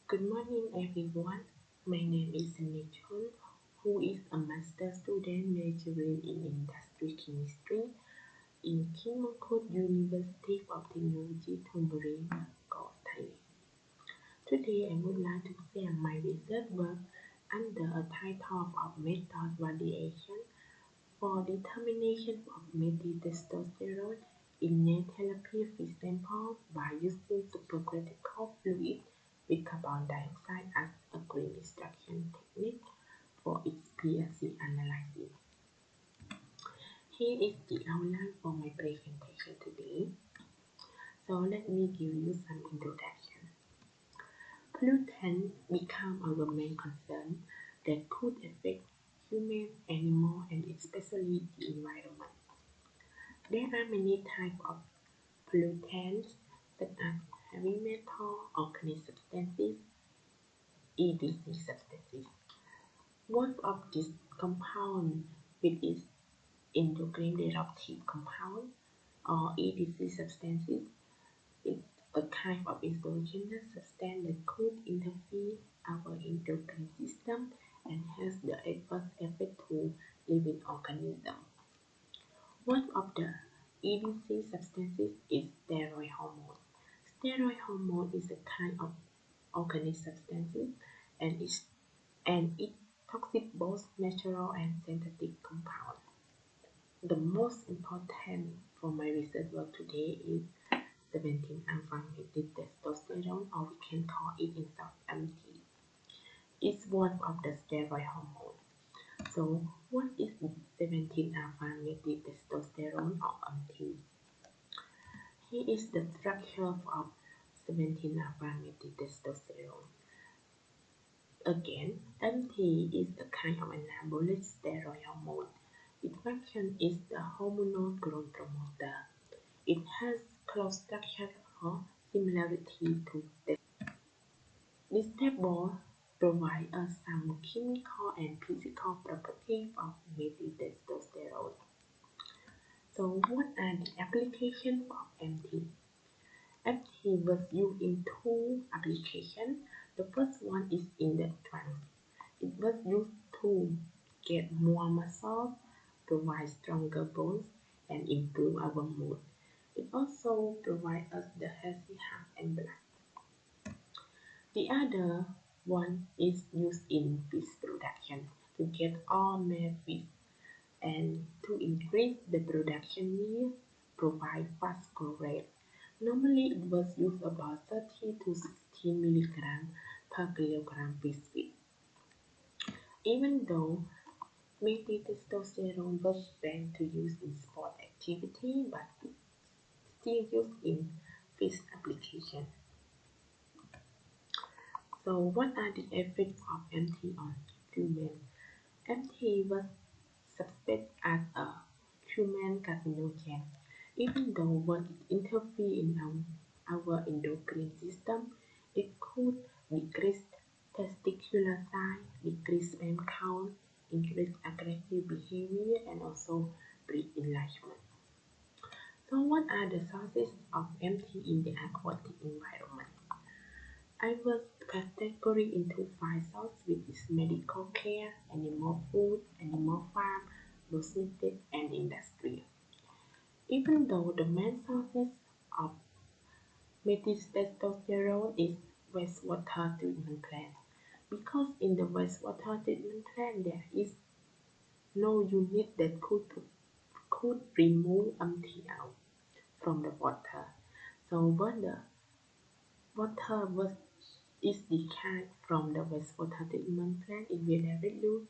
Good morning, everyone. My name is Chhun, who is a master student majoring in industry chemistry in Mongkut University of Technology, Thonburi, Bangkok, Thailand. Today, I would like to share my research work under a title of method variation for determination of methyltestosterone in Nile tilapia fish samples by using supercritical fluid with carbon dioxide as a green extraction technique for HPLC analysis. Here is the outline for my presentation today. So let me give you some introduction. Pollutants become our main concern that could affect human, animal, and especially the environment. There are many types of pollutants such as heavy metal, organic substances, EDC substances. One of these compounds with its endocrine disruptive compound or EDC substances is a kind of exogenous substance that could interfere our endocrine system and has the adverse effect to living organisms. One of the EDC substances is steroid hormone. Steroid hormone is a kind of organic substance and it toxic both natural and synthetic compounds. The most important for my research work today is 17-alpha methyltestosterone, or we can call it in short MT. It's one of the steroid hormones. So, what is 17-alpha methyltestosterone or MT? Here is the structure of 17-alpha methyltestosterone. Again, MT is a kind of anabolic steroid hormone. Its function is the hormonal growth promoter. It has close structure or similarity to this table provides us some chemical and physical properties of methyltestosterone. So, what are the applications of MT? MT was used in two applications. The first one is in the trunk. It was used to get more muscle, provide stronger bones, and improve our mood. It also provides us the healthy heart and blood. The other one is used in fish production to get all male fish and to increase the production yield, provide fast growth rate. Normally it was used about 30 to 60 milligrams per kilogram fish weight. Even though methyltestosterone was banned to use in sport activity, but it's still used in fish application. So what are the effects of MT on humans? MT was suspected as a human carcinogen. Even though when it interferes in our endocrine system, it could decrease testicular size, decrease sperm count, increase aggressive behavior, and also breast enlargement. So what are the sources of MT in the aquatic environment? I was categorized into 5 sources, which is medical care, animal food, animal farm, cosmetic, and industry. Even though the main sources of methyltestosterone is wastewater treatment plant, because in the wastewater treatment plant there is no unit that could remove MT out from the water. So when the water is decayed from the wastewater treatment plant, it will directly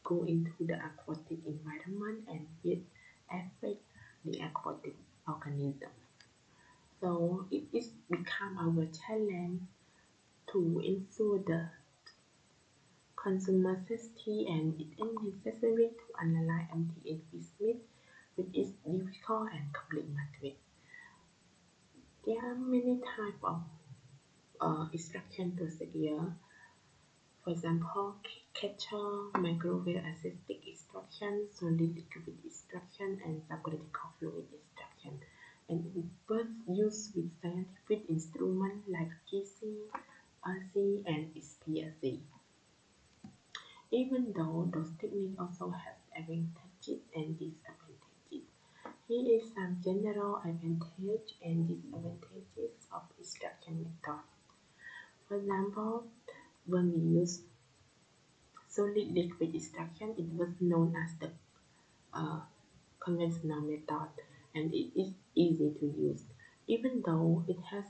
go into the aquatic environment and it affect the aquatic organism. So it is become our challenge to ensure the consumer safety, and it is necessary to analyze MT in fish meat, which is difficult and complex. There are many types of extraction procedure. For example, capture, microwave assisted extraction, solid liquid extraction, and subcritical fluid extraction. And it was used with scientific instruments like GC, RC, and also has advantages and disadvantages. Here is some general advantages and disadvantages of extraction method. For example, when we use solid liquid extraction, it was known as the uh, conventional method, and it is easy to use, even though it has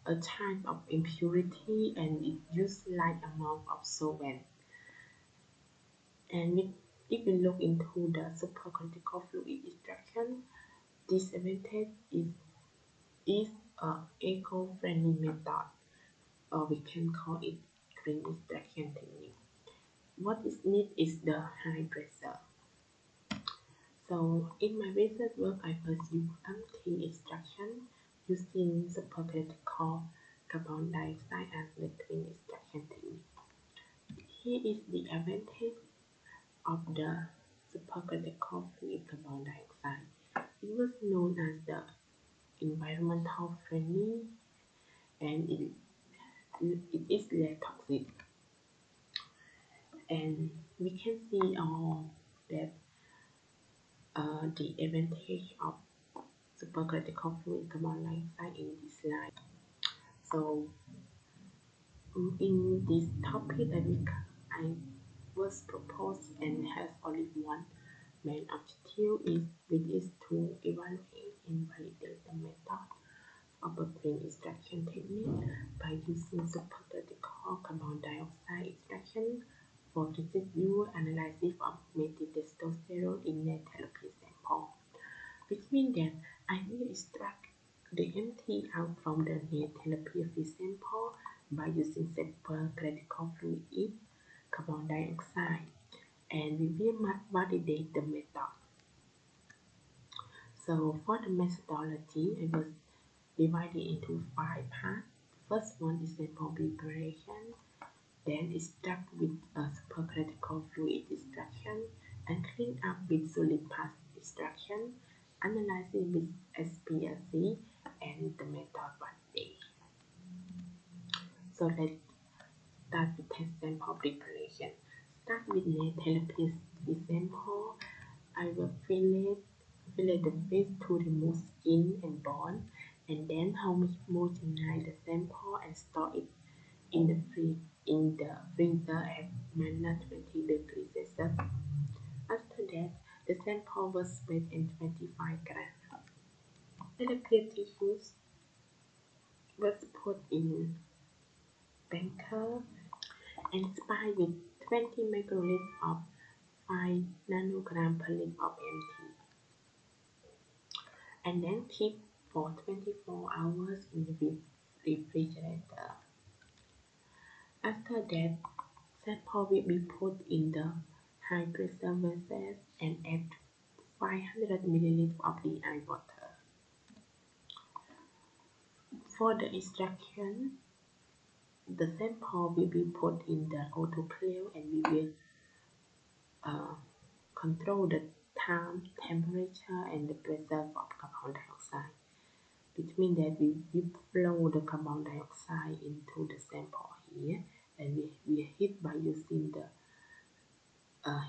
a chance of impurity and it uses light amount of solvent. And if we look into the supercritical fluid extraction, this advantage is a eco-friendly method, or we can call it green extraction technique. What is needed is the high pressure. So in my research work, I first use empty extraction using supercritical carbon dioxide as the clean extraction technique. Here is the advantage of the supercritical fluid carbon dioxide. It was known as the environmental friendly, and it is less toxic. And we can see all that the advantage of supercritical fluid carbon dioxide in this slide. So in this topic, I was proposed and has only one main objective, which is to evaluate and validate the method of a green extraction technique by using supercritical carbon dioxide extraction for residual analysis of methyltestosterone in Nile tilapia sample, which means that I will extract the empty out from the Nile tilapia fish sample by using supercritical fluid carbon dioxide, and we will validate the method. So for the methodology, it was divided into 5 parts. First one is sample preparation, then extract with a supercritical fluid extraction, and clean up with solid path extraction, analyzing with HPLC, and the method validation. So let's start with test sample preparation. Start with tilapia sample. I will fillet the fish to remove skin and bone, and then homogenize the sample and store it in the freezer at -20 degrees Celsius. After that, the sample was weighed in 25 grams. Tilapia tissues was put in Bangkok and spy with 20 microliters of 5 nanogram per liter of MT, and then keep for 24 hours in the refrigerator. After that, sample will be put in the high pressure vessel and add 500 ml of DI water. For the extraction, the sample will be put in the autoclave and we will control the time, temperature, and the pressure of carbon dioxide, which means that we will flow the carbon dioxide into the sample here, and we heat by using the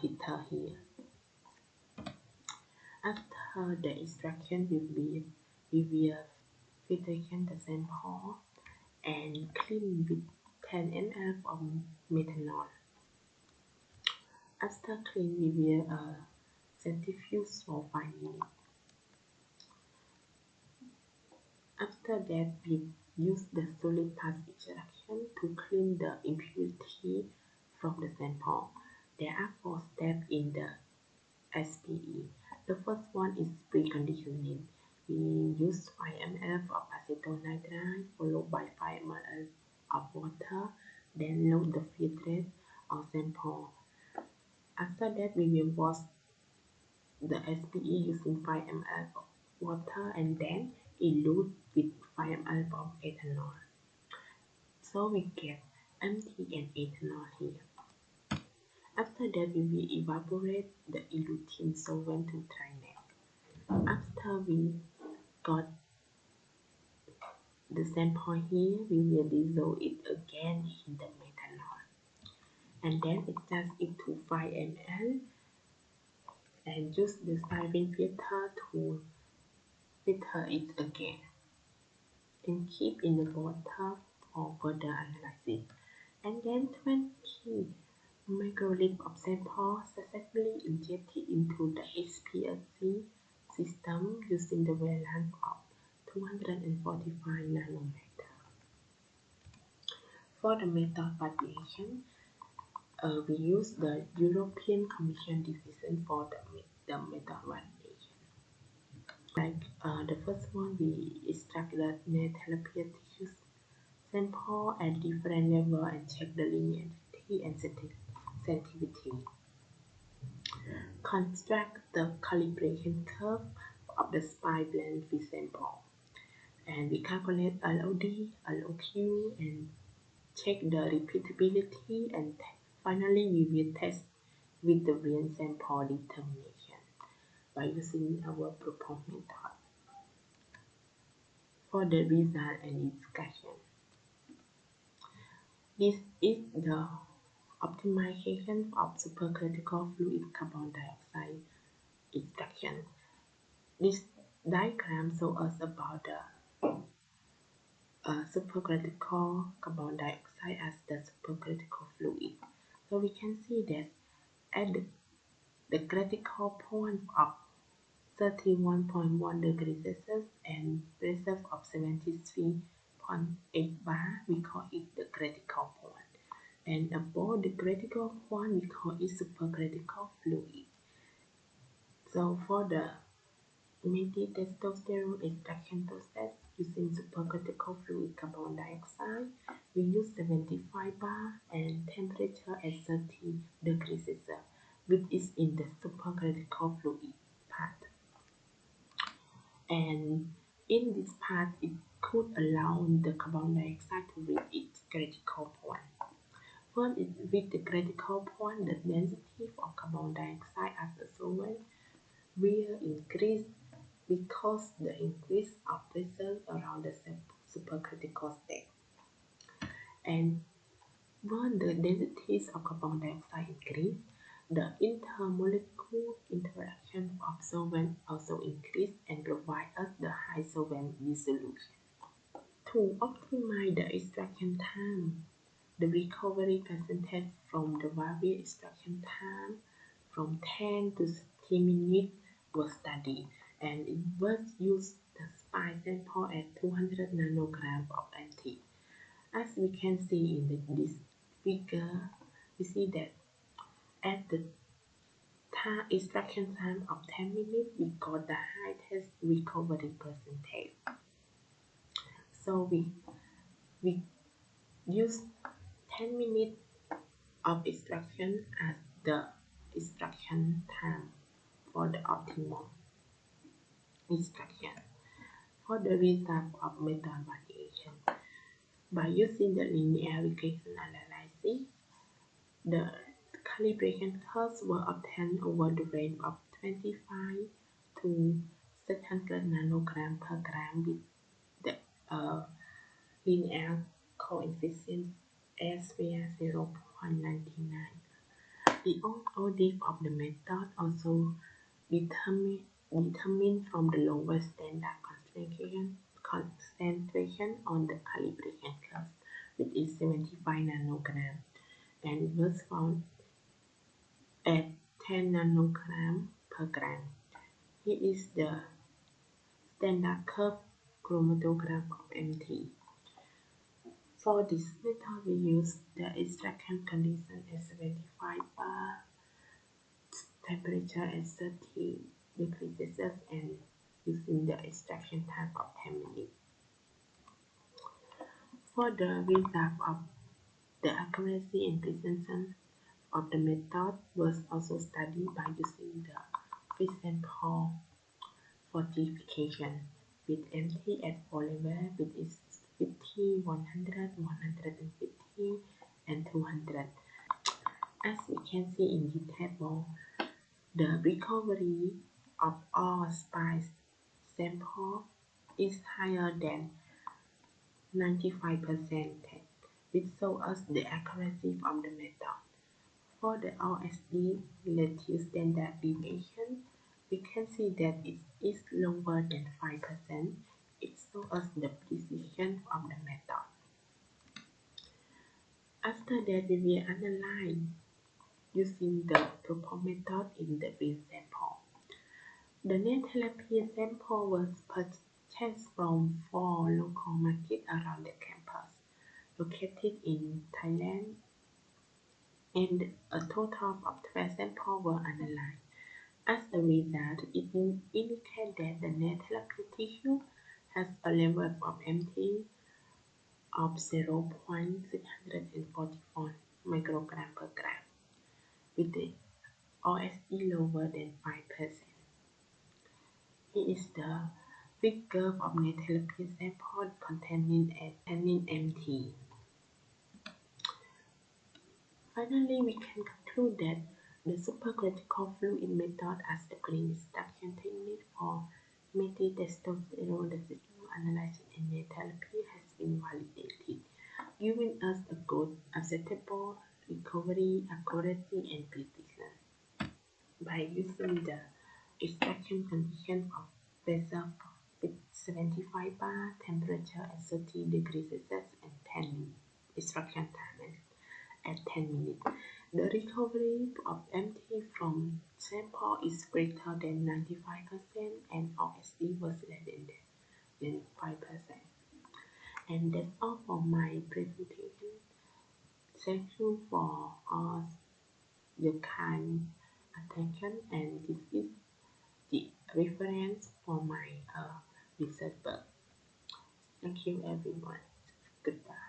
heater here. After the extraction, we will filtration the sample and clean with 10 ml of methanol. After clean, we will centrifuge for 5 minutes. After that, we use the solid path extraction to clean the impurity from the sample. There are 4 steps in the SPE. The first one is preconditioning. We use 5 ml of acetonitrile followed by 5 ml of water, then load the filtrate or sample. After that, we will wash the SPE using 5 ml of water and then dilute with 5 ml of ethanol. So we get MT and ethanol here. After that, we will evaporate the eluting solvent to dryness. After we got the sample here, we will dissolve it again in the methanol. and then adjust it to 5 ml and use the siren filter to filter it again and keep in the bottle for further analysis. And then 20 microliters of sample successfully injected into the HPLC system using the wavelength of 245 nanometers. For the method variation, we use the European Commission decision for the method variation. Like the first one, we extract the Nile tilapia tissue sample at different level and check the linearity and sensitivity. Construct the calibration curve of the spine blend with sample. And we calculate LOD, LOQ, and check the repeatability, and finally we will test with the real sample determination by using our proposed method. For the result and discussion, this is the optimization of supercritical fluid carbon dioxide extraction. This diagram shows us about the supercritical carbon dioxide as the supercritical fluid. So we can see that at the critical point of 31.1 degrees Celsius and pressure of 73.8 bar, we call it the critical point. And above the critical point, we call it supercritical fluid. So for the Methyltestosterone extraction process using supercritical fluid carbon dioxide, we use 75 bar and temperature at 30 degrees Celsius, which is in the supercritical fluid part. And in this part, it could allow the carbon dioxide to reach its critical point. When it reaches the critical point, the density of carbon dioxide as a solvent will increase because the increase of pressure around the supercritical state. And when the densities of carbon dioxide increase, the intermolecular interaction of solvent also increase and provide us the high solvent dissolution. To optimize the extraction time, the recovery percentage from the various extraction time from 10 to 60 minutes was studied, and it was used the spine sample at 200 nanograms of MT. As we can see in this figure, we see that at the extraction time of 10 minutes, we got the highest recovery percentage. So we use 10 minutes of extraction as the extraction time for the optimal extraction. For the result of method variation, by using the linear regression analysis, the calibration curves were obtained over the range of 25 to 600 nanogram per gram with the linear coefficient elsewhere 0.99. The objective of the method also determined from the lowest standard concentration on the calibration curve, which is 75 nanogram, and it was found at 10 nanogram per gram. Here is the standard curve chromatograph of MT. For this method, we use the extraction condition at 75 bar, temperature at 30 degrees Celsius, and using the extraction time of 10 minutes. For the result of the accuracy and precision of the method was also studied by using the free sample fortification with MT at 4 level, which is 50, 100, 150, and 200. As we can see in the table, the recovery of all spice samples is higher than 95%, which shows us the accuracy of the method. For the RSD relative standard deviation, we can see that it is lower than 5%. It shows us the precision of the method. After that, we will analyze using the two-prong method in the real sample. The Nile tilapia sample was purchased from 4 local markets around the campus, located in Thailand, and a total of 12 samples were analyzed. As a result, it indicates that the Nile tilapia tissue has a level of MT of 0.644 microgram per gram, with the OSD lower than 5%. Here is the figure of Nile tilapia sample containing MT. Finally, we can conclude that the supercritical fluid method as the clean extraction technique for Methyltestosterone residual analysis in Nile tilapia has been validated, giving us a good, acceptable recovery, accuracy, and precision. By using the extraction condition of pressure with 75 bar, temperature at 30 degrees Celsius, and 10 minutes, extraction time at 10 minutes. The recovery of MT from sample is greater than 95% and OSD was less than 5%. And that's all for my presentation. Thank you for your kind attention, and this is the reference for my research work. Thank you everyone. Goodbye.